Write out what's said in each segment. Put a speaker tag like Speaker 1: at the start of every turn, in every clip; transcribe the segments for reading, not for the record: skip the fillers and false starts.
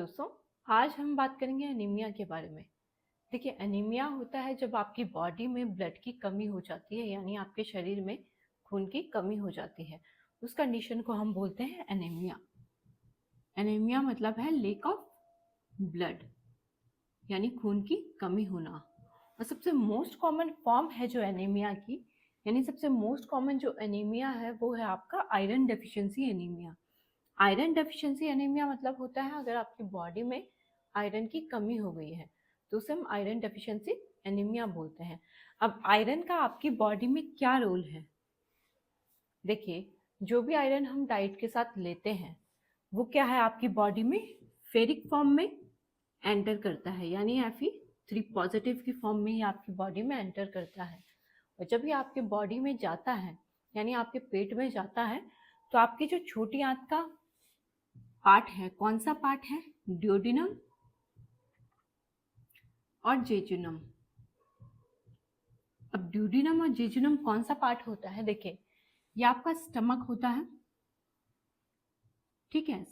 Speaker 1: दोस्तों, आज हम बात करेंगे एनीमिया के बारे में। देखिए, एनीमिया होता है जब आपकी बॉडी में ब्लड की कमी हो जाती है, यानी आपके शरीर में खून की कमी हो जाती है। उस कंडीशन को हम बोलते हैं एनीमिया। एनीमिया मतलब है लेक ऑफ ब्लड, यानी खून की कमी होना। और सबसे मोस्ट कॉमन फॉर्म है जो एनीमिया की, यानी सबसे मोस्ट कॉमन जो एनीमिया है वो है आपका iron deficiency anaemia. Iron deficiency anaemia मतलब होता है अगर आपकी बॉडी में आयरन की कमी हो गई है तो उसे हम आयरन डेफिशिएंसी एनीमिया बोलते हैं। अब आयरन का आपकी बॉडी में क्या रोल है? देखिए, जो भी आयरन हम डाइट के साथ लेते हैं वो क्या है, आपकी बॉडी में फेरिक फॉर्म में एंटर करता है, यानी Fe3 पॉजिटिव की फॉर्म में ही आपकी बॉडी में एंटर करता है। और जब ये आपके बॉडी में जाता है, यानी आपके पेट में जाता है, तो आपकी जो छोटी आंत का पार्ट है, कौन सा पार्ट है? ड्यूोडेनम और जेजुनम। अब ड्यूोडेनम और जेजुनम कौन सा पार्ट होता है? देखिए, ये आपका स्टमक होता है, ठीक है।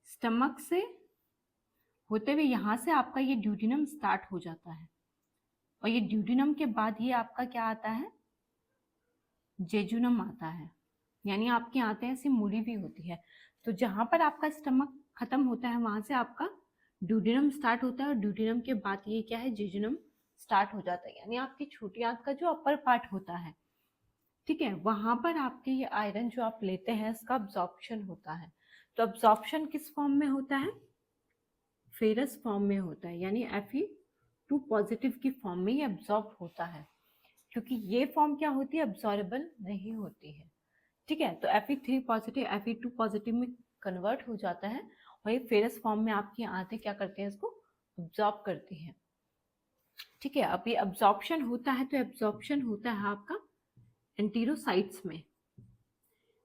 Speaker 1: स्टमक से होते हुए यहाँ से आपका ये ड्यूोडेनम स्टार्ट हो जाता है, और ये ड्यूोडेनम के बाद ये आपका क्या आता है? जेजुनम आता है, यानी आपकी आंतें ऐसी मुड़ी हुई होती है। तो जहां पर आपका स्टमक खत्म होता है वहां से आपका ड्यूोडेनम स्टार्ट होता है, और ड्यूोडेनम के बाद ये क्या है? जेजुनम स्टार्ट हो जाता है, यानी आपकी छोटी आंत का जो अपर पार्ट होता है, ठीक है, वहां पर आपके ये आयरन जो आप लेते हैं इसका अब्जॉर्प्शन होता है। तो अब्जॉर्प्शन किस फॉर्म में होता है? फेरस फॉर्म में होता है, यानी Fe2 पॉजिटिव की फॉर्म में ये अब्जॉर्ब होता है, क्योंकि ये फॉर्म क्या होती है? अब्जॉर्बेबल नहीं होती है, ठीक है। तो Fe3 पॉजिटिव Fe2 पॉजिटिव में कन्वर्ट हो जाता है, और ये फेरस फॉर्म में आपकी आंतें क्या करते हैं? इसको अब्जॉर्ब करती हैं, ठीक है। अब ये अब्जॉर्प्शन होता है, तो एब्जॉर्प्शन होता है आपका एंटीरोसाइट्स में।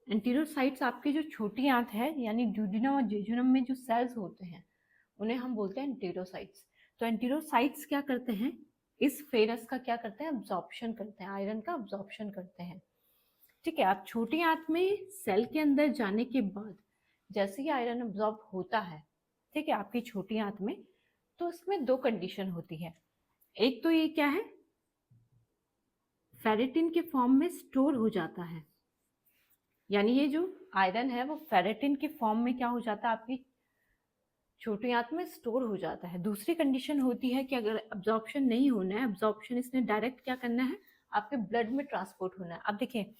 Speaker 1: एंटीरोसाइट्स आपकी जो छोटी आंत है, यानी ड्यूोडेनम और जेजुनम में जो सेल्स होते हैं उन्हें हम बोलते हैं एंटीरोसाइट्स। तो एंटीरोसाइट्स क्या करते हैं? इस फेरस का क्या करते हैं? अब्जॉर्प्शन करते हैं, आयरन का अब्जॉर्प्शन करते हैं, ठीक है। अब छोटी आंत में सेल के अंदर जाने के बाद जैसे ही आयरन अब्जॉर्ब होता है, ठीक है, आपकी छोटी आंत में, तो इसमें दो कंडीशन होती है। एक तो ये क्या है? फेरेटिन के फॉर्म में स्टोर हो जाता है, यानी ये जो आयरन है वो फेरेटिन के फॉर्म में क्या हो जाता है? आपकी छोटी आंत में स्टोर हो जाता है। दूसरी कंडीशन होती है कि अगर अब्जॉर्प्शन नहीं होना है, अब्जॉर्प्शन इसने डायरेक्ट क्या करना है? आपके ब्लड में ट्रांसपोर्ट होना है। अब देखिए,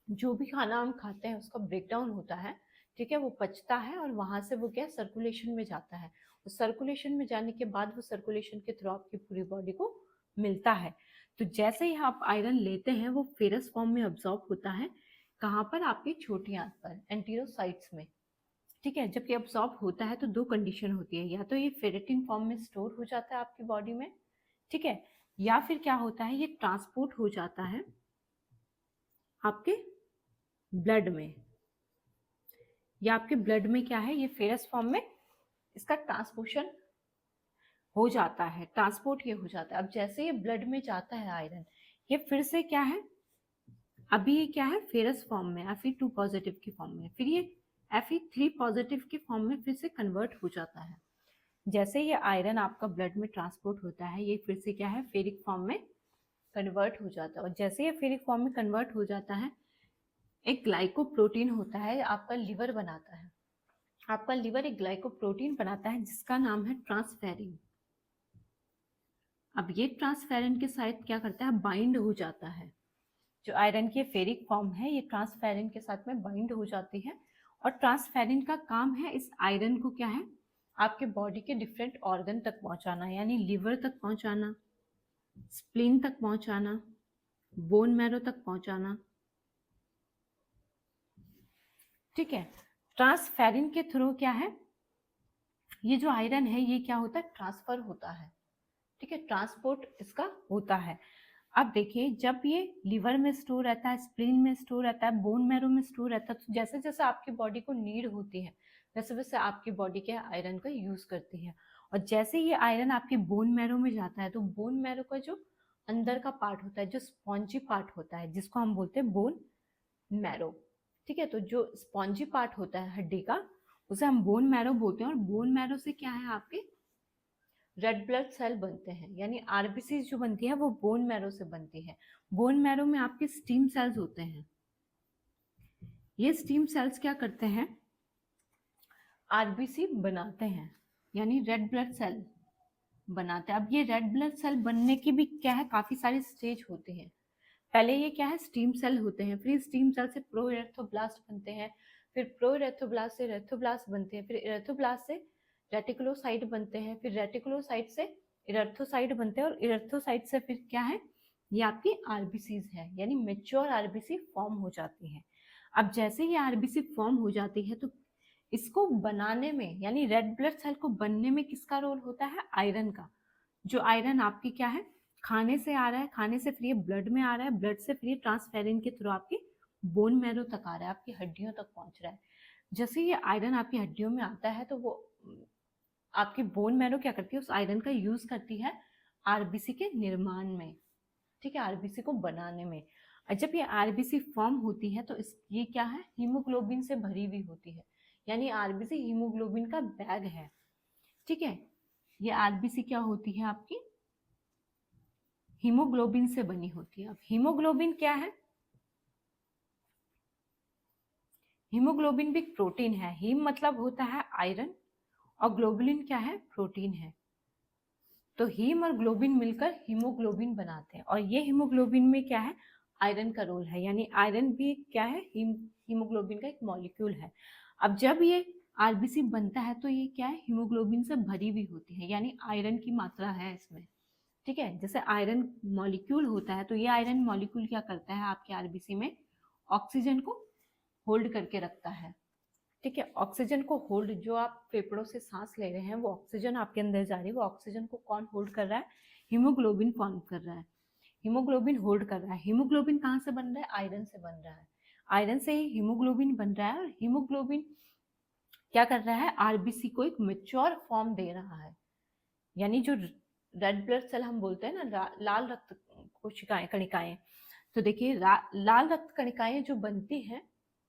Speaker 1: जो भी खाना हम खाते हैं उसका ब्रेकडाउन होता है, ठीक है, वो पचता है और वहां से वो क्या, सर्कुलेशन में जाता है। और सर्कुलेशन में जाने के बाद वो सर्कुलेशन के थ्रू आपकी पूरी बॉडी को मिलता है। तो जैसे ही आप आयरन लेते हैं वो फेरस फॉर्म में अब्जॉर्ब होता है, कहाँ पर? आपकी छोटी आंत पर, एंटीरोसाइट्स में, ठीक है। जब ये अब्सॉर्ब होता है तो दो कंडीशन होती है, या तो ये फेरेटिन फॉर्म में स्टोर हो जाता है आपकी बॉडी में, ठीक है, या फिर क्या होता है? ये ट्रांसपोर्ट हो जाता है आपके ब्लड में, या आपके ब्लड में क्या है? ये फेरस फॉर्म में इसका ट्रांसपोर्शन हो जाता है, ट्रांसपोर्ट ये हो जाता है। अब जैसे ये ब्लड में जाता है आयरन, ये फिर से क्या है? अभी ये क्या है? फेरस फॉर्म में, Fe2 पॉजिटिव की फॉर्म में, फिर ये Fe3 पॉजिटिव की फॉर्म में फिर से कन्वर्ट हो जाता है। जैसे ये आयरन आपका ब्लड में ट्रांसपोर्ट होता है, ये फिर से क्या है? फेरिक फॉर्म में कन्वर्ट हो जाता है। और जैसे ये फेरिक फॉर्म में कन्वर्ट हो जाता है, एक ग्लाइकोप्रोटीन होता है, आपका लिवर बनाता है। आपका लिवर एक ग्लाइकोप्रोटीन बनाता है जिसका नाम है ट्रांसफेरिन। अब ये ट्रांसफेरिन के साथ क्या करता है? बाइंड हो जाता है। जो आयरन की फेरिक फॉर्म है ये ट्रांसफेरिन के साथ में बाइंड हो जाती है, और ट्रांसफेरिन का काम है इस आयरन को क्या है? आपके बॉडी के डिफरेंट ऑर्गन तक पहुंचाना, यानी लिवर तक पहुंचाना, स्प्लीन तक पहुंचाना, बोन मैरो तक पहुंचाना, ठीक है। ट्रांसफेरिन के थ्रू क्या है? ये जो आयरन है ये क्या होता है? ट्रांसफर होता है, ठीक है, ट्रांसपोर्ट इसका होता है। अब देखिए, जब ये लिवर में स्टोर रहता है, स्प्लीन में स्टोर रहता है, बोन मैरो में स्टोर रहता है, तो जैसे जैसे आपकी बॉडी को नीड होती है वैसे वैसे आपकी बॉडी क्या है? आयरन का यूज करती है। और जैसे ये आयरन आपके बोन मैरो में जाता है तो बोन मैरो का जो अंदर का पार्ट होता है, जो स्पॉन्जी पार्ट होता है, जिसको हम बोलते हैं बोन मैरो, ठीक है, तो जो स्पॉन्जी पार्ट होता है हड्डी का, उसे हम बोन मैरो बोलते हैं। और बोन मैरो से क्या है, आपके रेड ब्लड सेल बनते हैं, यानी आरबीसी जो बनती है वो बोन मैरो से बनती है। बोन मैरो में आपके स्टीम सेल्स होते हैं। ये स्टीम सेल्स क्या करते हैं, आरबीसी बनाते हैं, यानी रेड ब्लड सेल बनाते हैं। अब ये रेड ब्लड सेल बनने की भी क्या है, काफी सारी स्टेज होते हैं। पहले ये क्या है, स्टीम सेल होते हैं, फिर स्टीम सेल से प्रो इरेथ्रोब्लास्ट बनते हैं, फिर प्रो इरेथ्रोब्लास्ट से इरेथ्रोब्लास्ट बनते हैं, फिर इरेथ्रोब्लास्ट से रेटिकुलोसाइट बनते हैं, फिर रेटिकुलोसाइट से इरेथ्रोसाइट बनते हैं, और इरेथ्रोसाइट से फिर क्या है, ये आपकी आरबीसीज है, यानी मेच्योर आरबीसी फॉर्म हो जाती है। अब जैसे ही आरबीसी फॉर्म हो जाती है तो इसको बनाने में, यानी रेड ब्लड सेल को बनने में किसका रोल होता है, आयरन का। जो आयरन आपकी क्या है, खाने से आ रहा है, खाने से फिर ये ब्लड में आ रहा है, ब्लड से फिर ये ट्रांसफेरिन के थ्रू आपकी बोन मैरो तक आ रहा है, आपकी हड्डियों तक पहुंच रहा है। जैसे ये आयरन आपकी हड्डियों में आता है तो वो आपकी बोन मैरो क्या करती है, उस आयरन का यूज करती है आरबीसी के निर्माण में, ठीक है, आरबीसी को बनाने में। और जब ये आरबीसी फॉर्म होती है तो ये क्या है, हीमोग्लोबिन से भरी हुई होती है, यानी आरबीसी हीमोग्लोबिन का बैग है, ठीक है। ये आरबीसी क्या होती है, आपकी हीमोग्लोबिन से बनी होती है। अब हीमोग्लोबिन क्या है, हीमोग्लोबिन भी एक प्रोटीन है। हीम मतलब होता है आयरन, और ग्लोबुलिन क्या है, प्रोटीन है। तो हीम और ग्लोबिन मिलकर हीमोग्लोबिन बनाते हैं, और ये हीमोग्लोबिन में क्या है, आयरन का रोल है, यानी आयरन भी क्या है, हीमोग्लोबिन का एक मॉलिक्यूल है। अब जब ये आरबीसी बनता है तो ये क्या है, हीमोग्लोबिन से भरी हुई होती है, यानी आयरन की मात्रा है इसमें, ठीक है। जैसे आयरन मॉलिक्यूल होता है तो ये आयरन मॉलिक्यूल क्या करता है, आपके आरबीसी में ऑक्सीजन को होल्ड करके रखता है, ठीक है। ऑक्सीजन को होल्ड, जो आप फेफड़ों से सांस ले रहे हैं वो ऑक्सीजन आपके अंदर जा रही है, वो ऑक्सीजन को कौन होल्ड कर रहा है, हीमोग्लोबिन फॉर्म कर रहा है, हीमोग्लोबिन होल्ड कर रहा है। हीमोग्लोबिन कहाँ से बन रहा है, आयरन से बन रहा है, आयरन से ही हीमोग्लोबिन बन रहा है। और हीमोग्लोबिन क्या कर रहा है, आरबीसी को एक मेच्योर फॉर्म दे रहा है, यानी जो रेड ब्लड सेल हम बोलते हैं ना, लाल रक्त कोशिकाएं, कणिकाएं, तो देखिए लाल रक्त कणिकाएं जो बनती हैं,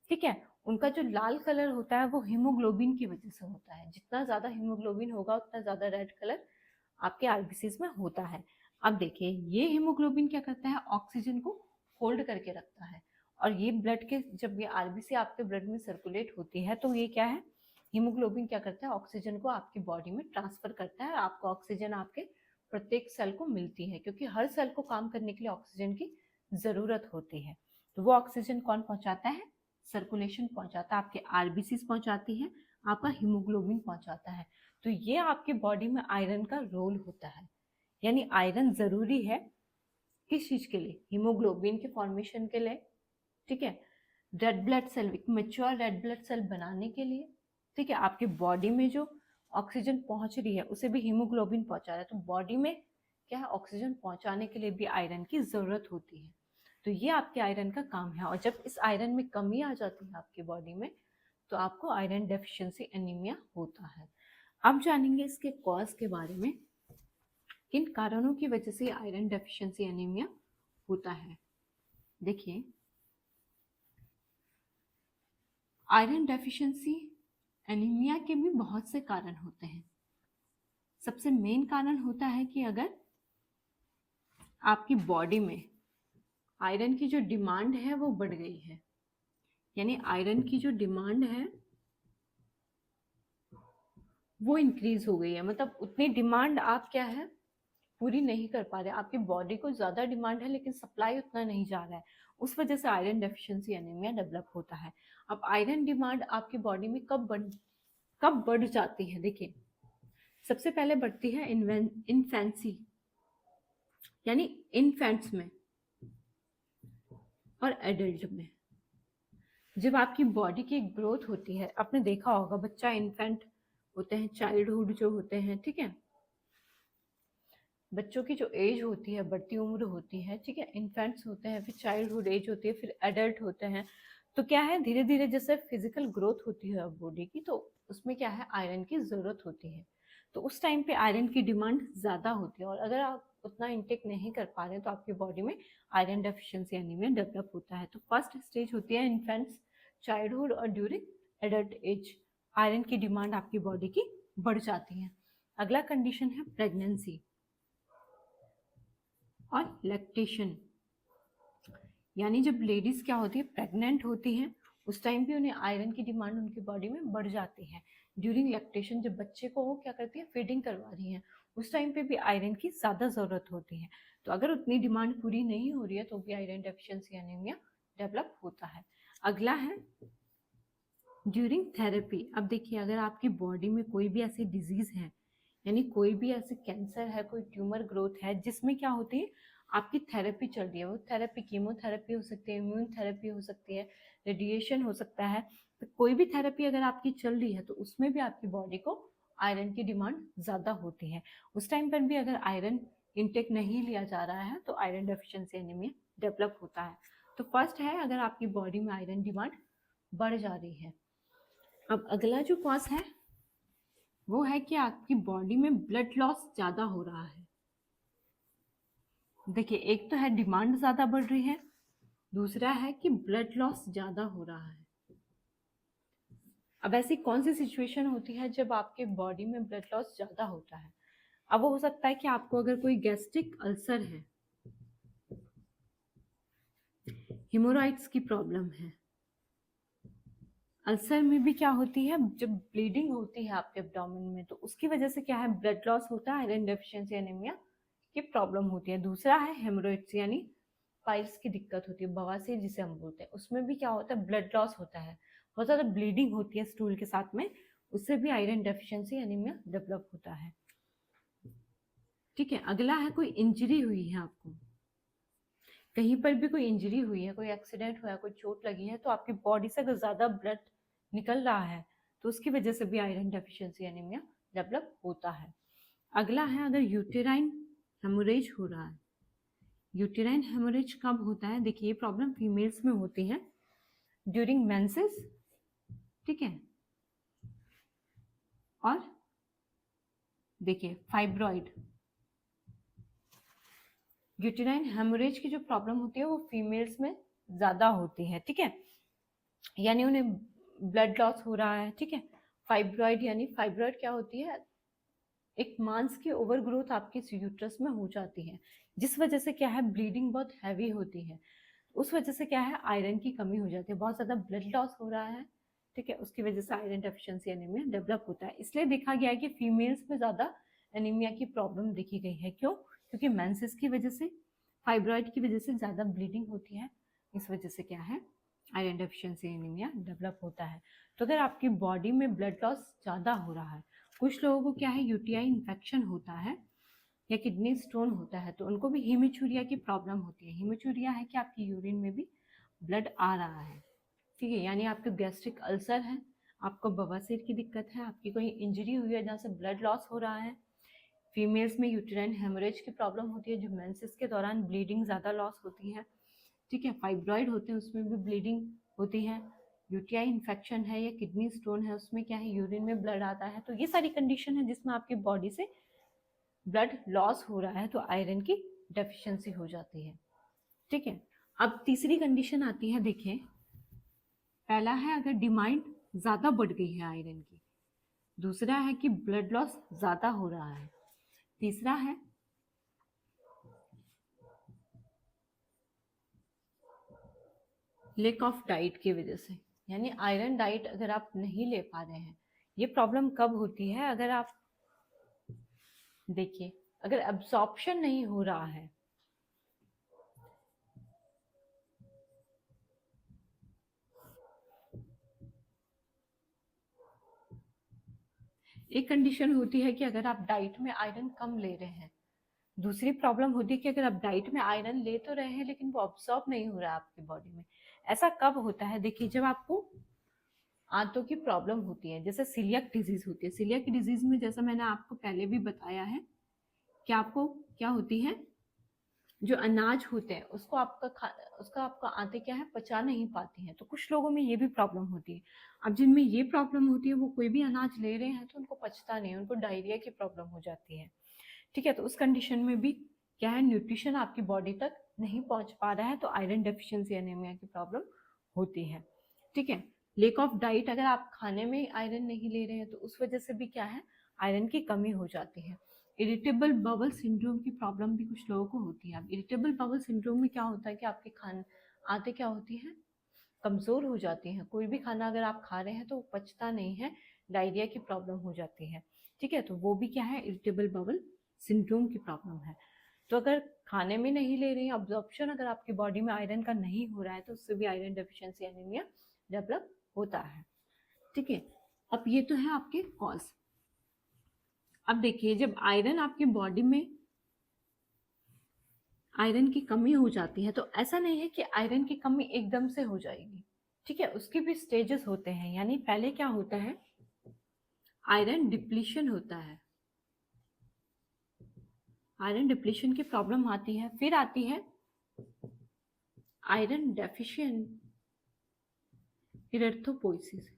Speaker 1: ठीक है, उनका जो लाल कलर होता है वो हीमोग्लोबिन की वजह से होता है। जितना ज्यादा हीमोग्लोबिन होगा उतना ज्यादा रेड कलर आपके आरबीसीज में होता है। अब देखिए ये हीमोग्लोबिन क्या करता है, ऑक्सीजन को होल्ड करके रखता है, और ये ब्लड के, जब ये आरबीसी आपके ब्लड में सर्कुलेट होती है तो ये क्या है, हीमोग्लोबिन क्या करता है, ऑक्सीजन को आपकी बॉडी में ट्रांसफर करता है। आपको ऑक्सीजन आपके प्रत्येक सेल को मिलती है, क्योंकि हर सेल को काम करने के लिए ऑक्सीजन की जरूरत होती है। तो वो ऑक्सीजन कौन पहुंचाता है, सर्कुलेशन पहुंचाता है, आपके आरबीसी पहुंचाती है, आपका हीमोग्लोबिन पहुंचाता है। तो ये आपके बॉडी में आयरन का रोल होता है, यानी आयरन जरूरी है किस चीज के लिए, हीमोग्लोबिन के फॉर्मेशन के लिए, ठीक है, रेड ब्लड सेल, एक मेच्योर रेड ब्लड सेल बनाने के लिए, ठीक है। आपकी बॉडी में जो ऑक्सीजन पहुंच रही है उसे भी हीमोग्लोबिन पहुंचा रहा है, तो बॉडी में क्या है, ऑक्सीजन पहुंचाने के लिए भी आयरन की जरूरत होती है। तो ये आपके आयरन का काम है, और जब इस आयरन में कमी आ जाती है आपकी बॉडी में तो आपको आयरन डेफिशिएंसी एनीमिया होता है। अब जानेंगे इसके कॉज के बारे में, किन कारणों की वजह से आयरन डेफिशिएंसी एनीमिया होता है। देखिए आयरन डेफिशिएंसी एनीमिया के भी बहुत से कारण होते हैं। सबसे मेन कारण होता है कि अगर आपकी बॉडी में आयरन की जो डिमांड है वो बढ़ गई है, यानी आयरन की जो डिमांड है वो इंक्रीज हो गई है, मतलब उतनी डिमांड आप क्या है, पूरी नहीं कर पा रहे, आपकी बॉडी को ज्यादा डिमांड है लेकिन सप्लाई उतना नहीं जा रहा है, उस वजह से आयरन डेफिशिएंसी एनीमिया डेवलप होता है। अब आयरन डिमांड आपकी बॉडी में कब बढ़ जाती है, देखिए सबसे पहले बढ़ती है इन्फेंसी, यानी इन्फेंट्स में और एडल्ट में। जब आपकी बॉडी की ग्रोथ होती है, आपने देखा होगा बच्चा इन्फेंट होते हैं, चाइल्डहुड जो होते हैं, ठीक है, बच्चों की जो एज होती है, बढ़ती उम्र होती है, ठीक है, इन्फेंट्स होते हैं, फिर चाइल्डहुड एज होती है, फिर एडल्ट होते हैं। तो क्या है, धीरे धीरे जैसे फिजिकल ग्रोथ होती है बॉडी की, तो उसमें क्या है, आयरन की जरूरत होती है। तो उस टाइम पे आयरन की डिमांड ज्यादा होती है, और अगर आप उतना इंटेक नहीं कर पा रहे तो आपकी बॉडी में आयरन डेफिशिएंसी एनीमिया डेवलप होता है। तो फर्स्ट स्टेज होती है इन्फेंट्स, चाइल्डहुड और ड्यूरिंग एडल्ट एज आयरन की डिमांड आपकी बॉडी की बढ़ जाती है। अगला कंडीशन है प्रेगनेंसी और लैक्टेशन। यानी जब लेडीज क्या होती है, प्रेग्नेंट होती हैं, उस टाइम पे उन्हें आयरन की डिमांड उनकी बॉडी में बढ़ जाती है। ड्यूरिंग लैक्टेशन जब बच्चे को वो क्या करती है, फीडिंग करवा रही हैं, उस टाइम पे भी आयरन की ज़्यादा ज़रूरत होती है। तो अगर उतनी डिमांड पूरी नहीं हो रही है तो भी आयरन डेफिशिएंसी एनीमिया डेवलप होता है। अगला है ड्यूरिंग थेरेपी। अब देखिए, अगर आपकी बॉडी में कोई भी ऐसी डिजीज है, यानी कोई भी ऐसे कैंसर है, कोई ट्यूमर ग्रोथ है जिसमें क्या होती है, आपकी थेरेपी चल रही है, वो थेरेपी कीमोथेरेपी हो सकती है, इम्यून थेरेपी हो सकती है, रेडिएशन हो सकता है, तो कोई भी थेरेपी अगर आपकी चल रही है तो उसमें भी आपकी बॉडी को आयरन की डिमांड ज़्यादा होती है। उस टाइम पर भी अगर आयरन इनटेक नहीं लिया जा रहा है तो आयरन डेफिशिएंसी एनीमिया डेवलप होता है। तो फर्स्ट है, अगर आपकी बॉडी में आयरन डिमांड बढ़ जा रही है। अब अगला जो कॉज है वो है कि आपकी बॉडी में ब्लड लॉस ज़्यादा हो रहा है। देखिए, एक तो है डिमांड ज़्यादा बढ़ रही है, दूसरा है कि ब्लड लॉस ज़्यादा हो रहा है। अब ऐसी कौन सी सिचुएशन होती है जब आपके बॉडी में ब्लड लॉस ज़्यादा होता है? अब वो हो सकता है कि आपको अगर कोई गैस्ट्रिक अल्सर है, हिमोरॉइड्स की प्रॉब्लम है। अल्सर में भी क्या होती है, जब ब्लीडिंग होती है आपके एब्डोमेन में तो उसकी वजह से क्या है, ब्लड लॉस होता है, आयरन डेफिशिएंसी एनीमिया की प्रॉब्लम होती है। दूसरा है हेमोरॉइड्स, यानी पाइल्स की दिक्कत होती है, बवासीर जिसे हम बोलते हैं, उसमें भी क्या होता है, ब्लड लॉस होता है, बहुत ज़्यादा ब्लीडिंग होती है स्टूल के साथ में, उससे भी आयरन डेफिशिएंसी एनीमिया डेवलप होता है। ठीक है, अगला है कोई इंजरी हुई है आपको, कहीं पर भी कोई इंजरी हुई है, कोई एक्सीडेंट हुआ है, कोई चोट लगी है, तो आपकी बॉडी से अगर ज़्यादा ब्लड निकल रहा है तो उसकी वजह से भी आयरन डेफिशिएंसी एनीमिया डेवलप होता है। अगला है, अगर यूटेराइन हेमोरेज हो रहा है। यूटेराइन हेमोरेज कब होता है? देखिए, ये प्रॉब्लम फीमेल्स में होती है ड्यूरिंग मेंसेस, ठीक है, और देखिए फाइब्रॉइड। यूटेराइन हेमोरेज की जो प्रॉब्लम होती है वो फीमेल्स में ज़्यादा होती है, ठीक है, यानी उन्हें ब्लड लॉस हो रहा है, ठीक है। फाइब्रॉइड, यानी फाइब्रॉइड क्या होती है, एक मांस की ओवर ग्रोथ आपके यूट्रस में हो जाती है, जिस वजह से क्या है, ब्लीडिंग बहुत हैवी होती है, उस वजह से क्या है, आयरन की कमी हो जाती है, बहुत ज़्यादा ब्लड लॉस हो रहा है, ठीक है, उसकी वजह से आयरन डेफिशिएंसी एनीमिया डेवलप होता है। इसलिए देखा गया है कि फीमेल्स में ज़्यादा एनीमिया की प्रॉब्लम देखी गई है। क्यों? क्योंकि मेंसेस की वजह से, फाइब्रॉइड की वजह से ज़्यादा ब्लीडिंग होती है, इस वजह से क्या है, आयरन डेफिशिएंसी एनीमिया डेवलप होता है। तो अगर आपकी बॉडी में ब्लड लॉस ज़्यादा हो रहा है, कुछ लोगों को क्या है, यूटीआई इन्फेक्शन होता है या किडनी स्टोन होता है, तो उनको भी हीमोचूरिया की प्रॉब्लम होती है। हीमोचूरिया है कि आपकी यूरिन में भी ब्लड आ रहा है, ठीक है, यानी आपको गैस्ट्रिक अल्सर है, आपको बवासीर की दिक्कत है, आपकी कोई इंजरी हुई है जहाँ से ब्लड लॉस हो रहा है। फीमेल्स में यूटेराइन हेमोरेज की प्रॉब्लम होती है, जो मेंसेस के दौरान ब्लीडिंग ज़्यादा लॉस होती है, ठीक है। फाइब्रॉइड होते हैं, उसमें भी ब्लीडिंग होती है। यूटीआई इन्फेक्शन है या किडनी स्टोन है, उसमें क्या है, यूरिन में ब्लड आता है। तो ये सारी कंडीशन है जिसमें आपकी बॉडी से ब्लड लॉस हो रहा है, तो आयरन की डेफिशिएंसी हो जाती है, ठीक है। अब तीसरी कंडीशन आती है, देखिए, पहला है अगर डिमांड ज़्यादा बढ़ गई है आयरन की, दूसरा है कि ब्लड लॉस ज़्यादा हो रहा है, तीसरा है लेक ऑफ डाइट की वजह से, यानी आयरन डाइट अगर आप नहीं ले पा रहे हैं। ये प्रॉब्लम कब होती है, अगर आप देखिए, अगर एब्जॉर्प्शन नहीं हो रहा है, एक कंडीशन होती है कि अगर आप डाइट में आयरन कम ले रहे हैं, दूसरी प्रॉब्लम होती है कि अगर आप डाइट में आयरन ले तो रहे हैं लेकिन वो अब्सॉर्ब नहीं हो रहा है आपकी बॉडी में। ऐसा कब होता है? देखिए, जब आपको आंतों की प्रॉब्लम होती है, जैसे सीलियक डिजीज होती है। सीलियक डिजीज में जैसा मैंने आपको पहले भी बताया है कि आपको क्या होती है, जो अनाज होते हैं उसका आपका आंतें क्या है, पचा नहीं पाती हैं, तो कुछ लोगों में ये भी प्रॉब्लम होती है। अब जिनमें ये प्रॉब्लम होती है वो कोई भी अनाज ले रहे हैं तो उनको पचता नहीं है, उनको डायरिया की प्रॉब्लम हो जाती है, ठीक है। तो उस कंडीशन में भी क्या है, न्यूट्रिशन आपकी बॉडी तक नहीं पहुंच पा रहा है, तो आयरन डेफिशिएंसी एनीमिया की प्रॉब्लम होती है, ठीक है। लेक ऑफ डाइट, अगर आप खाने में आयरन नहीं ले रहे हैं तो उस वजह से भी क्या है, आयरन की कमी हो जाती है। इरिटेबल बाउल सिंड्रोम की प्रॉब्लम भी कुछ लोगों को होती है। अब इरिटेबल बाउल सिंड्रोम में क्या होता है कि आपके आंतें क्या होती हैं, कमज़ोर हो जाती हैं। कोई भी खाना अगर आप खा रहे हैं तो वो पचता नहीं है, डायरिया की प्रॉब्लम हो जाती है। ठीक है, तो वो भी क्या है, इरिटेबल बाउल सिंड्रोम की प्रॉब्लम है। तो अगर खाने में नहीं ले रहे हैं, अब्जॉर्प्शन अगर आपकी बॉडी में आयरन का नहीं हो रहा है तो उससे भी आयरन डेफिशिएंसी एनीमिया डेवलप होता है। ठीक है, अब ये तो है आपके कॉज। अब देखिए, जब आयरन आपकी बॉडी में आयरन की कमी हो जाती है तो ऐसा नहीं है कि आयरन की कमी एकदम से हो जाएगी। ठीक है, उसके भी स्टेजेस होते हैं। यानी पहले क्या होता है, आयरन डिप्लीशन होता है, आयरन डिप्लीशन की प्रॉब्लम आती है। फिर आती है आयरन डेफिशिएंट इरेथ्रोपोइसिस।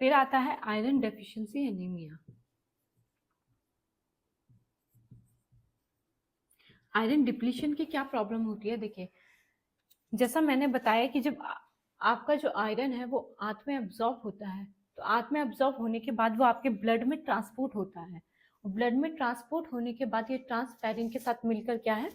Speaker 1: फिर आता है iron deficiency anaemia. Iron depletion की क्या प्रॉब्लम होती है, देखिए जैसा मैंने बताया कि जब आपका जो आयरन है वो आंत में एब्जॉर्ब होता है, तो आंत में एब्जॉर्ब होने के बाद वो आपके ब्लड में ट्रांसपोर्ट होता है। और ब्लड में ट्रांसपोर्ट होने के बाद ये ट्रांसफेरिन के साथ मिलकर क्या है,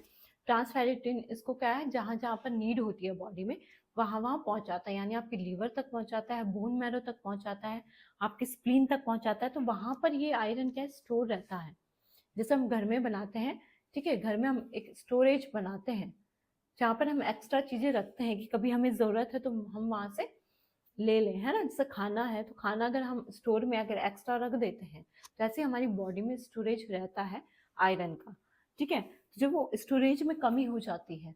Speaker 1: ट्रांसफेरिटिन इसको क्या है, जहाँ जहाँ पर नीड होती है बॉडी में वहाँ वहाँ पहुँचाता है। यानी आपके लीवर तक पहुँचाता है, बोन मैरो तक पहुँचाता है, आपके स्प्लीन तक पहुँचाता है। तो वहाँ पर ये आयरन क्या स्टोर रहता है। जैसे हम घर में बनाते हैं, ठीक है, घर में हम एक स्टोरेज बनाते हैं जहाँ पर हम एक्स्ट्रा चीज़ें रखते हैं कि कभी हमें ज़रूरत है तो हम वहाँ से ले लें, है ना। जैसे खाना है तो खाना अगर हम स्टोर में अगर एक्स्ट्रा रख देते हैं तो ऐसे हमारी बॉडी में स्टोरेज रहता है आयरन का। ठीक है, तो जब वो स्टोरेज में कमी हो जाती है,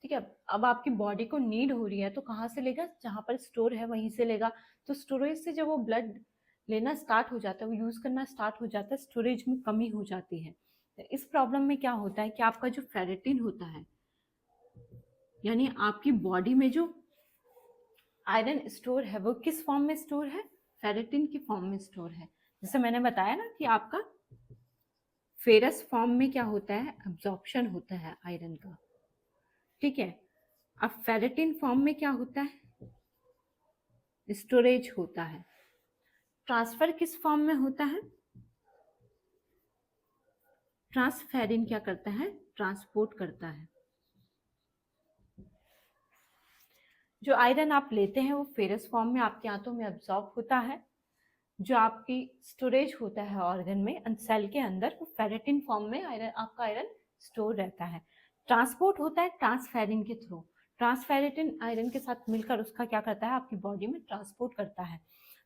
Speaker 1: ठीक है, अब आपकी बॉडी को नीड हो रही है तो कहाँ से लेगा, जहाँ पर स्टोर है वहीं से लेगा। तो स्टोरेज से जब वो ब्लड लेना स्टार्ट हो जाता है, वो यूज़ करना स्टार्ट हो जाता है, स्टोरेज में कमी हो जाती है। तो इस प्रॉब्लम में क्या होता है कि आपका जो फेरेटिन होता है, यानी आपकी बॉडी में जो आयरन स्टोर है वो किस फॉर्म में स्टोर है, फेरेटिन की फॉर्म में स्टोर है। जैसे मैंने बताया ना कि आपका फेरस फॉर्म में क्या होता है, अब्जॉर्प्शन होता है आयरन का। ठीक है, अब फेरेटिन फॉर्म में क्या होता है, स्टोरेज होता है। ट्रांसफर किस फॉर्म में होता है, ट्रांसफेरिन क्या करता है, ट्रांसपोर्ट करता है। जो आयरन आप लेते हैं वो फेरस फॉर्म में आपके आंतों में अब्जॉर्ब होता है। जो आपकी स्टोरेज होता है ऑर्गन में सेल के अंदर, वो फेरेटिन फॉर्म में आयरन, आपका आयरन स्टोर रहता है। ट्रांसपोर्ट होता है ट्रांसफेरिन के थ्रू। ट्रांसफेरेटिन आयरन के साथ मिलकर उसका क्या करता है, आपकी बॉडी में ट्रांसपोर्ट करता है।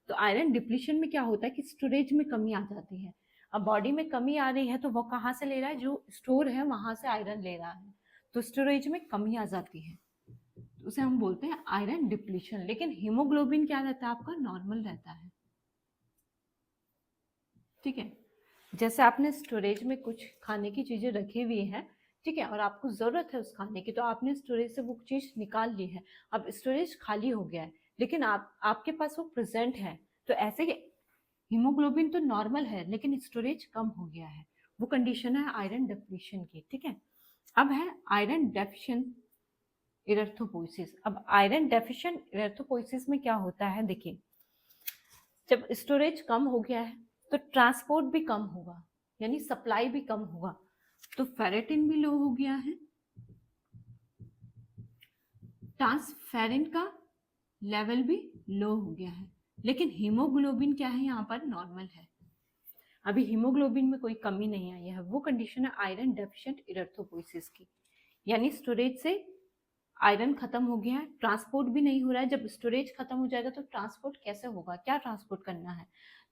Speaker 1: तो आयरन डिप्लीशन में क्या होता है कि स्टोरेज में कमी आ जाती है। अब बॉडी में कमी आ रही है तो वो कहाँ से ले रहा है, जो स्टोर है वहां से आयरन ले रहा है, तो स्टोरेज में कमी आ जाती है, तो उसे हम बोलते हैं आयरन डिप्लीशन। लेकिन हीमोग्लोबिन क्या रहता है, आपका नॉर्मल रहता है। ठीक है, जैसे आपने स्टोरेज में कुछ खाने की चीज़ें रखी हुई हैं, ठीक है, और आपको ज़रूरत है उस खाने की, तो आपने स्टोरेज से वो चीज़ निकाल ली है। अब स्टोरेज खाली हो गया है लेकिन आपके पास वो प्रेजेंट है, तो ऐसे हीमोग्लोबिन तो नॉर्मल है लेकिन स्टोरेज कम हो गया है, वो कंडीशन है आयरन डिप्लीशन की। ठीक है, अब है आयरन डेफिशिएंट इरेथ्रोपोइसिस। अब आयरन डेफिशिएंट इरेथ्रोपोइसिस में क्या होता है, देखिए जब स्टोरेज कम हो गया है तो ट्रांसपोर्ट भी कम होगा, यानी सप्लाई भी कम होगा। तो फेरेटिन भी लो हो गया है, ट्रांसफेरिन का लेवल भी लो हो गया है, लेकिन हीमोग्लोबिन क्या है, यहाँ पर नॉर्मल है। अभी हीमोग्लोबिन में कोई कमी नहीं आई है, वो कंडीशन है आयरन डेफिशिएंट इरेथ्रोपोइसिस की। यानी स्टोरेज से आयरन खत्म हो गया है, ट्रांसपोर्ट भी नहीं हो रहा है। जब स्टोरेज खत्म हो जाएगा तो ट्रांसपोर्ट कैसे होगा, क्या ट्रांसपोर्ट करना है,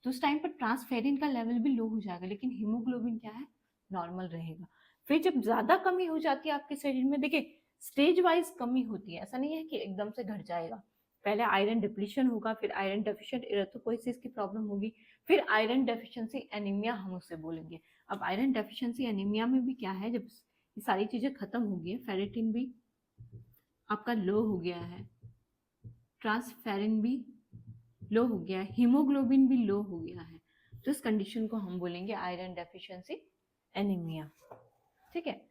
Speaker 1: तो उस टाइम पर ट्रांसफेरिन का लेवल भी लो हो जाएगा, लेकिन हीमोग्लोबिन क्या है, नॉर्मल रहेगा। फिर जब ज्यादा कमी हो जाती है आपके शरीर में, देखिए स्टेज वाइज कमी होती है, ऐसा नहीं है कि एकदम से घट जाएगा। पहले आयरन डिप्लीशन होगा, फिर आयरन डेफिशिएंट इरेथ्रोपोइसिस की प्रॉब्लम होगी, फिर आयरन डेफिशिएंसी एनीमिया हम उसे बोलेंगे। अब आयरन डेफिशिएंसी एनीमिया में भी क्या है, जब ये सारी चीजें खत्म हो गई है, फेरेटिन भी आपका लो हो गया है, ट्रांसफेरिन भी लो हो गया है, हीमोग्लोबिन भी लो हो गया है, तो इस कंडीशन को हम बोलेंगे आयरन डेफिशिएंसी एनीमिया। ठीक है,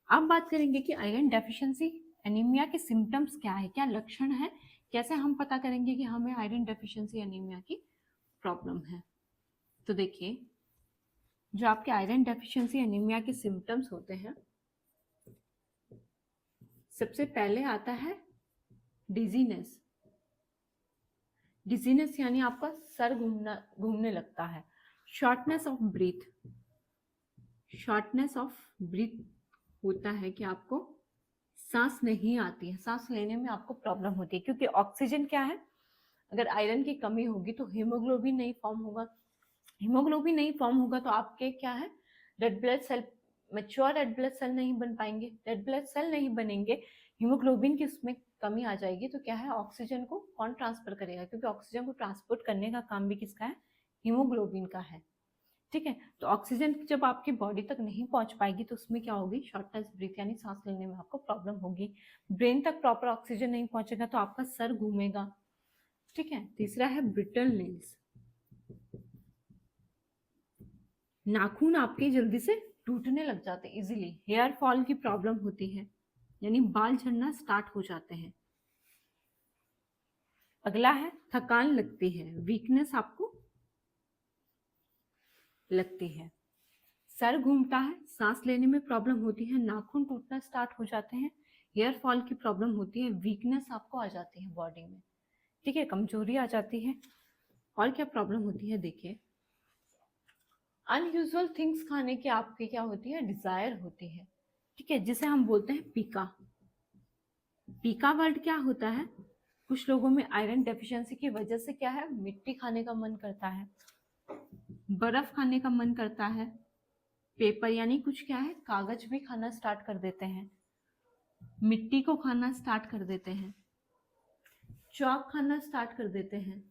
Speaker 1: अब बात करेंगे कि आयरन डेफिशिएंसी एनीमिया के सिम्टम्स क्या है, क्या लक्षण है, कैसे हम पता करेंगे कि हमें आयरन डेफिशिएंसी एनीमिया की प्रॉब्लम है। तो देखिए, जो आपके आयरन डेफिशिएंसी एनीमिया के सिम्टम्स होते हैं, सबसे पहले आता है डिजीनेस। डिजीनेस यानी आपका सर घूमने लगता है। Shortness of breath, shortness of breath होता है कि आपको सांस नहीं आती है, सांस लेने में आपको प्रॉब्लम होती है, क्योंकि ऑक्सीजन क्या है, अगर आयरन की कमी होगी तो हीमोग्लोबिन नहीं फॉर्म होगा। हीमोग्लोबिन नहीं फॉर्म होगा तो आपके क्या है, red blood cell, mature red blood cell नहीं बन पाएंगे। रेड ब्लड सेल नहीं बनेंगे, हीमोग्लोबिन की उसमें कमी आ जाएगी, तो क्या है, ऑक्सीजन को कौन ट्रांसफर करेगा, क्योंकि ऑक्सीजन को ट्रांसपोर्ट करने का काम भी किसका है, हीमोग्लोबिन का है। ठीक है, तो ऑक्सीजन जब आपकी बॉडी तक नहीं पहुंच पाएगी तो उसमें क्या होगी, शॉर्टनेस ब्रीथ यानी सांस लेने में आपको प्रॉब्लम होगी। ब्रेन तक प्रॉपर ऑक्सीजन नहीं पहुंचेगा तो आपका सर घूमेगा। ठीक है, तीसरा है ब्रिटल नेल्स, नाखून आपके जल्दी से टूटने लग जाते हैं इजीली। हेयर फॉल की प्रॉब्लम होती है, यानी बाल झड़ना स्टार्ट हो जाते हैं। अगला है थकान लगती है, वीकनेस आपको लगती है, सर घूमता है, सांस लेने में प्रॉब्लम होती है, नाखून टूटना स्टार्ट हो जाते हैं, हेयर फॉल की प्रॉब्लम होती है, वीकनेस आपको आ जाती है बॉडी में। ठीक है, कमजोरी आ जाती है। और क्या प्रॉब्लम होती है, देखिए, अनयूजुअल थिंग्स खाने की आपकी क्या होती है, डिजायर होती है। ठीक है, जिसे हम बोलते हैं पीका। पीका वर्ड क्या होता है, कुछ लोगों में आयरन डेफिशिएंसी की वजह से क्या है, मिट्टी खाने का मन करता है, बर्फ खाने का मन करता है, पेपर यानी कुछ क्या है, कागज भी खाना स्टार्ट कर देते हैं, मिट्टी को खाना स्टार्ट कर देते हैं, चॉक खाना स्टार्ट कर देते हैं।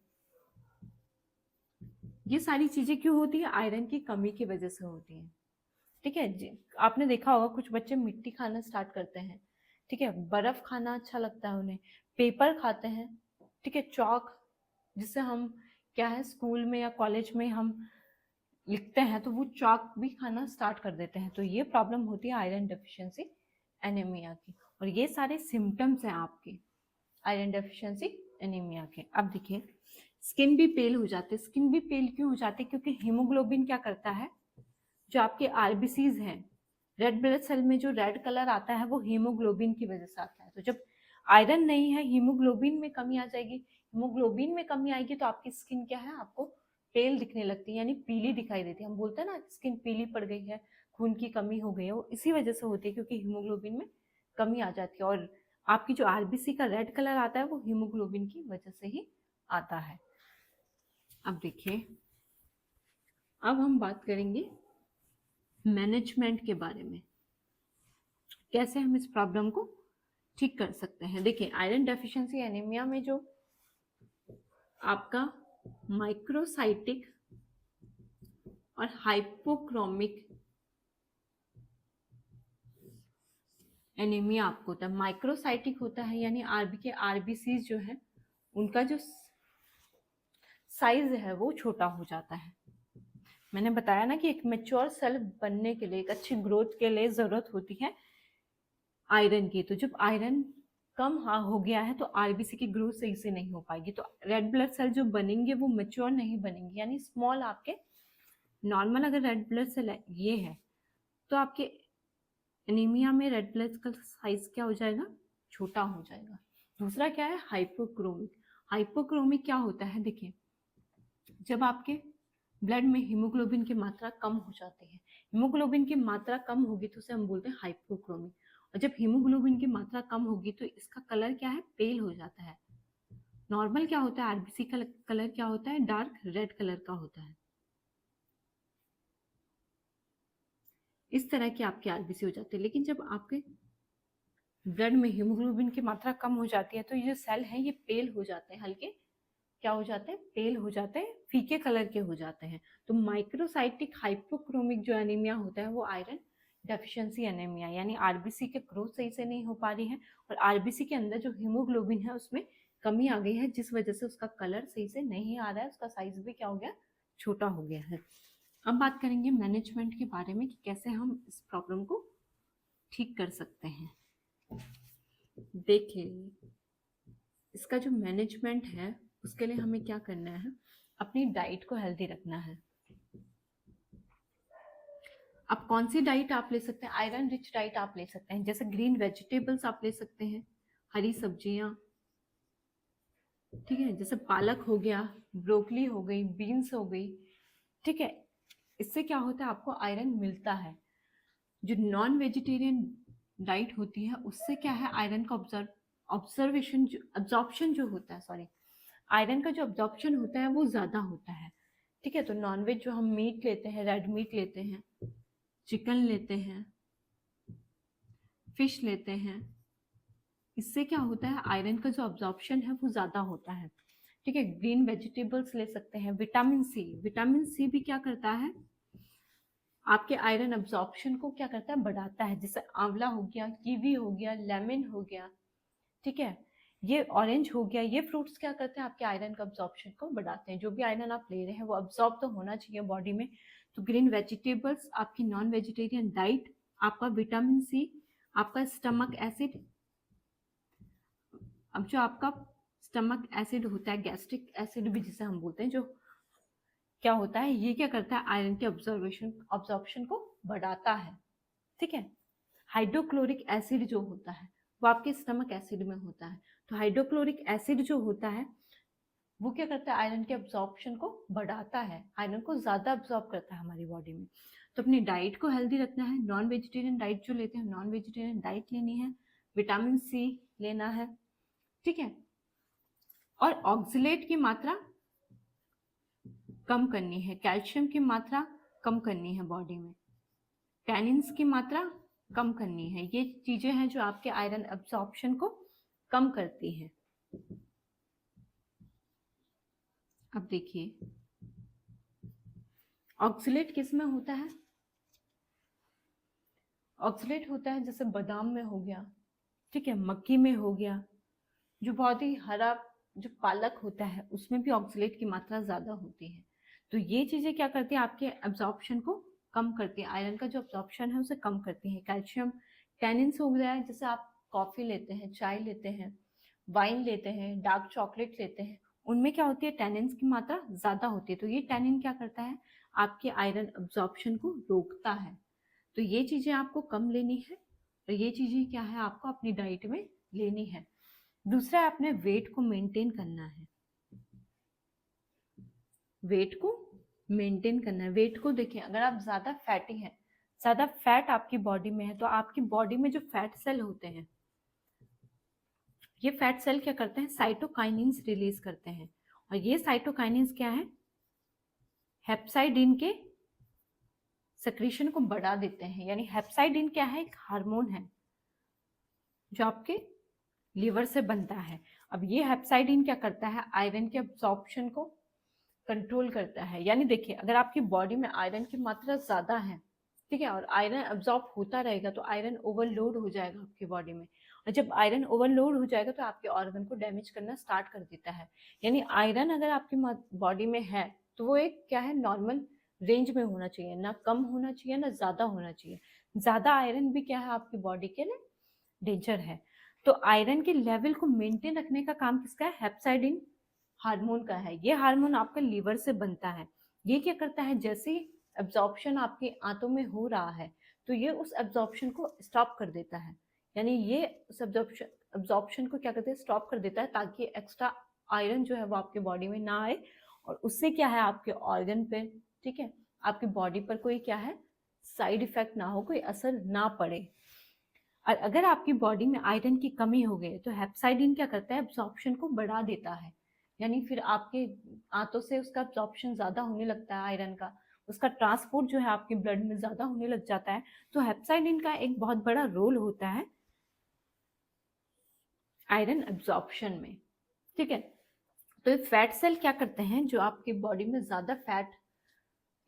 Speaker 1: ये सारी चीजें क्यों होती है, आयरन की कमी की वजह से होती है। ठीक है जी, आपने देखा होगा कुछ बच्चे मिट्टी खाना स्टार्ट करते हैं। ठीक है, बर्फ खाना अच्छा लगता है उन्हें, पेपर खाते हैं। ठीक है, चॉक, जिससे हम क्या है, स्कूल में या कॉलेज में हम लिखते हैं तो वो चॉक भी खाना स्टार्ट कर देते हैं। तो ये प्रॉब्लम होती है आयरन डेफिशिएंसी एनीमिया की, और ये सारे सिम्टम्स हैं आपके आयरन डेफिशिएंसी एनीमिया के। अब देखिए, स्किन भी पेल हो जाते हैं। स्किन भी पेल क्यों हो जाते हैं, क्योंकि हीमोग्लोबिन क्या करता है, जो आपके आरबीसीज हैं, रेड ब्लड सेल में जो रेड कलर आता है वो हीमोग्लोबिन की वजह से आता है। तो जब आयरन नहीं है, हीमोग्लोबिन में कमी आ जाएगी, हीमोग्लोबिन में कमी आएगी तो आपकी स्किन क्या है, आपको पेल दिखने लगती है, यानी पीली दिखाई देती है। हम बोलते हैं ना, स्किन पीली पड़ गई है, खून की कमी हो गई है, वो इसी वजह से होती है, क्योंकि हीमोग्लोबिन में कमी आ जाती है। और आपकी जो आरबीसी का रेड कलर आता है वो हीमोग्लोबिन की वजह से ही आता है। अब देखिए, अब हम बात करेंगे मैनेजमेंट के बारे में, कैसे हम इस प्रॉब्लम को ठीक कर सकते हैं। देखिए, आयरन डेफिशिएंसी एनीमिया में जो आपका माइक्रोसाइटिक और हाइपोक्रोमिक एनीमिया आपको होता है। माइक्रोसाइटिक होता है यानी आरबीसी जो है उनका जो साइज है वो छोटा हो जाता है। मैंने बताया ना कि एक मैच्योर सेल बनने के लिए, एक अच्छी ग्रोथ के लिए जरूरत होती है आयरन की। तो जब आयरन कम हो गया है तो आरबीसी की ग्रोथ सही से नहीं हो पाएगी, तो रेड ब्लड सेल जो बनेंगे वो मैच्योर नहीं बनेंगे, यानी स्मॉल आपके नॉर्मल अगर रेड ब्लड सेल ये है तो आपके एनीमिया में रेड ब्लड का साइज क्या हो जाएगा, छोटा हो जाएगा। दूसरा क्या है, हाइपोक्रोमिक। हाइपोक्रोमिक क्या होता है, देखिए, जब आपके ब्लड में हीमोग्लोबिन की मात्रा कम हो जाती है, हीमोग्लोबिन की मात्रा कम होगी तो उसे हम बोलते हैं हाइपोक्रोमिक। और जब हीमोग्लोबिन की मात्रा कम होगी तो इसका कलर क्या है, पेल हो जाता है। नॉर्मल क्या होता है, आरबीसी का कलर क्या होता है, डार्क रेड कलर का होता है। इस तरह की आपकी आरबीसी हो जाती है। लेकिन जब आपके ब्लड में हीमोग्लोबिन की मात्रा कम हो जाती है तो ये जो सेल है ये पेल हो जाते हैं, हल्के क्या हो जाते हैं, पेल हो जाते हैं, फीके कलर के हो जाते हैं। तो माइक्रोसाइटिक हाइपोक्रोमिक जो एनीमिया होता है वो आयरन डेफिशिएंसी एनीमिया, यानी आरबीसी के ग्रोथ सही से नहीं हो पा रही है और आरबीसी के अंदर जो हीमोग्लोबिन है उसमें कमी आ गई है, जिस वजह से उसका कलर सही से नहीं आ रहा है, उसका साइज भी क्या हो गया, छोटा हो गया है। अब बात करेंगे मैनेजमेंट के बारे में कि कैसे हम इस प्रॉब्लम को ठीक कर सकते हैं। देखिए, इसका जो मैनेजमेंट है उसके लिए हमें क्या करना है, अपनी डाइट को हेल्दी रखना है। अब कौन सी डाइट आप ले सकते हैं, आयरन रिच डाइट आप ले सकते हैं, जैसे ग्रीन वेजिटेबल्स आप ले सकते हैं, हरी सब्जियां, ठीक है, जैसे पालक हो गया, ब्रोकली हो गई, बीन्स हो गई, ठीक है। इससे क्या होता है, आपको आयरन मिलता है। जो नॉन वेजिटेरियन डाइट होती है उससे क्या है, आयरन का ऑब्जर्वेशन अब्जॉर्प्शन जो होता है, सॉरी, आयरन का जो अब्जॉर्प्शन होता है वो ज़्यादा होता है, ठीक है। तो नॉनवेज जो हम मीट लेते हैं, रेड मीट लेते हैं, चिकन लेते हैं, फिश लेते हैं, इससे क्या होता है, आयरन का जो अब्जॉर्प्शन है वो ज़्यादा होता है, ठीक है। ग्रीन वेजिटेबल्स ले सकते हैं। विटामिन सी भी क्या करता है, आपके आयरन अब्जॉर्प्शन को क्या करता है, बढ़ाता है। जैसे आंवला हो गया, कीवी हो गया, लेमन हो गया, ठीक है, ये ऑरेंज हो गया, ये फ्रूट्स क्या करते हैं, आपके आयरन का अब्जॉर्प्शन को बढ़ाते हैं। जो भी आयरन आप ले रहे हैं वो अब्जॉर्ब तो होना चाहिए बॉडी में। तो ग्रीन वेजिटेबल्स, आपकी नॉन वेजिटेरियन डाइट, आपका विटामिन सी, आपका स्टमक एसिड। अब जो आपका स्टमक एसिड होता है, गैस्ट्रिक एसिड भी जिसे हम बोलते हैं, जो क्या होता है, ये क्या करता है, आयरन के अब्जॉर्प्शन को बढ़ाता है, ठीक है। हाइड्रोक्लोरिक एसिड जो होता है वो आपके स्टमक एसिड में होता है। तो हाइड्रोक्लोरिक एसिड जो होता है वो क्या करता है, आयरन के अब्जॉर्प्शन को बढ़ाता है, आयरन को ज़्यादा अब्जॉर्ब करता है हमारी बॉडी में। तो अपनी डाइट को हेल्दी रखना है। नॉन वेजिटेरियन डाइट जो लेते हैं, नॉन वेजिटेरियन डाइट लेनी है, विटामिन सी लेना है, ठीक है। और ऑक्सलेट की मात्रा कम करनी है, कैल्शियम की मात्रा कम करनी है बॉडी में, टैनिन्स की मात्रा कम करनी है। ये चीजें हैं जो आपके आयरन अब्जॉर्प्शन को कम करती हैं। अब देखिए, ऑक्सलेट किस में होता है, ऑक्सलेट होता है जैसे बादाम में हो गया, ठीक है, मक्की में हो गया, जो बहुत ही हरा जो पालक होता है उसमें भी ऑक्सलेट की मात्रा ज़्यादा होती है। तो ये चीज़ें क्या करती है, आपके एब्जॉर्प्शन को कम करती है, आयरन का जो एब्जॉर्प्शन है उसे कम करती है। कैल्शियम, टैनिन्स हो गया है, जैसे आप कॉफ़ी लेते हैं, चाय लेते हैं, वाइन लेते हैं, डार्क चॉकलेट लेते हैं, उनमें क्या होती है, टैनिन्स की मात्रा ज़्यादा होती है। तो ये टैनिन क्या करता है, आपके आयरन एब्जॉर्प्शन को रोकता है। तो ये चीज़ें आपको कम लेनी है और ये चीज़ें क्या है, आपको अपनी डाइट में लेनी है। दूसरा, आपने वेट को मेंटेन करना है, वेट को मेंटेन करना है। वेट को देखिए, अगर आप ज़्यादा फैटी हैं, ज़्यादा फैट आपकी बॉडी में है, तो आपकी बॉडी में जो फैट सेल होते हैं, ये फैट सेल क्या करते हैं, साइटोकाइनिन्स रिलीज करते हैं। और ये साइटोकाइनिन्स क्या है, हेप्साइडिन के सेक्रीशन को बढ़ा देते हैं। यानी हेप्साइडिन क्या है, एक हार्मोन है जो आपके लीवर से बनता है। अब ये हेप्साइडिन क्या करता है, आयरन के अब्जॉर्प्शन को कंट्रोल करता है। यानी देखिए, अगर आपकी बॉडी में आयरन की मात्रा ज़्यादा है, ठीक है, और आयरन अब्जॉर्ब होता रहेगा तो आयरन ओवरलोड हो जाएगा आपकी बॉडी में। और जब आयरन ओवरलोड हो जाएगा तो आपके ऑर्गन को डैमेज करना स्टार्ट कर देता है। यानी आयरन अगर आपकी बॉडी में है तो वो एक क्या है, नॉर्मल रेंज में होना चाहिए, ना कम होना चाहिए ना ज़्यादा होना चाहिए। ज़्यादा आयरन भी क्या है, आपकी बॉडी के लिए डेंजर है। तो आयरन के लेवल को मेंटेन रखने का काम किसका है, हेप्साइडिन हार्मोन का है। ये हार्मोन आपके लीवर से बनता है। ये क्या करता है, जैसे ही एब्जॉर्प्शन आपके आंतों में हो रहा है तो ये उस एब्जॉर्प्शन को स्टॉप कर देता है। यानी ये उस एब्जॉर्प्शन को क्या करते हैं, स्टॉप कर देता है, ताकि एक्स्ट्रा आयरन जो है वो आपके बॉडी में ना आए और उससे क्या है, आपके ऑर्गन पे, ठीक है, आपकी बॉडी पर कोई क्या है, साइड इफेक्ट ना हो, कोई असर ना पड़े। और अगर आपकी बॉडी में आयरन की कमी हो गई तो हेप्साइडिन क्या करता है, एब्जॉर्प्शन को बढ़ा देता है। यानी फिर आपके आंतों से उसका एब्जॉर्प्शन ज़्यादा होने लगता है आयरन का, उसका ट्रांसपोर्ट जो है आपके ब्लड में ज़्यादा होने लग जाता है। तो हेप्साइडिन का एक बहुत बड़ा रोल होता है आयरन एब्जॉर्प्शन में, ठीक है। तो ये फैट सेल क्या करते हैं, जो आपकी बॉडी में ज़्यादा फैट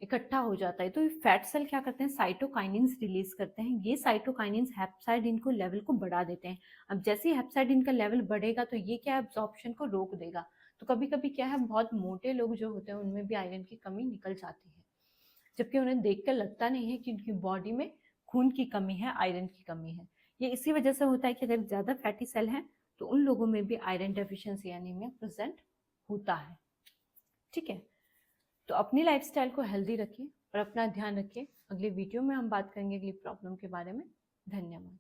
Speaker 1: इकट्ठा हो जाता है तो ये फैट सेल क्या करते हैं, साइटोकाइनिन्स रिलीज करते हैं। ये साइटोकाइनिन्स हेप्साइडिन को लेवल को बढ़ा देते हैं। अब जैसे ही हेप्साइडिन का लेवल बढ़ेगा तो ये क्या है, एब्जॉर्प्शन को रोक देगा। तो कभी कभी क्या है, बहुत मोटे लोग जो होते हैं उनमें भी आयरन की कमी निकल जाती है, जबकि उन्हें देख कर लगता नहीं है कि उनकी बॉडी में खून की कमी है, आयरन की कमी है। ये इसी वजह से होता है कि अगर ज़्यादा फैटी सेल हैं तो उन लोगों में भी आयरन डेफिशिएंसी एनीमिया प्रेजेंट होता है। ठीक है, तो अपनी लाइफस्टाइल को हेल्दी रखिए और अपना ध्यान रखिए। अगले वीडियो में हम बात करेंगे अगली प्रॉब्लम के बारे में। धन्यवाद।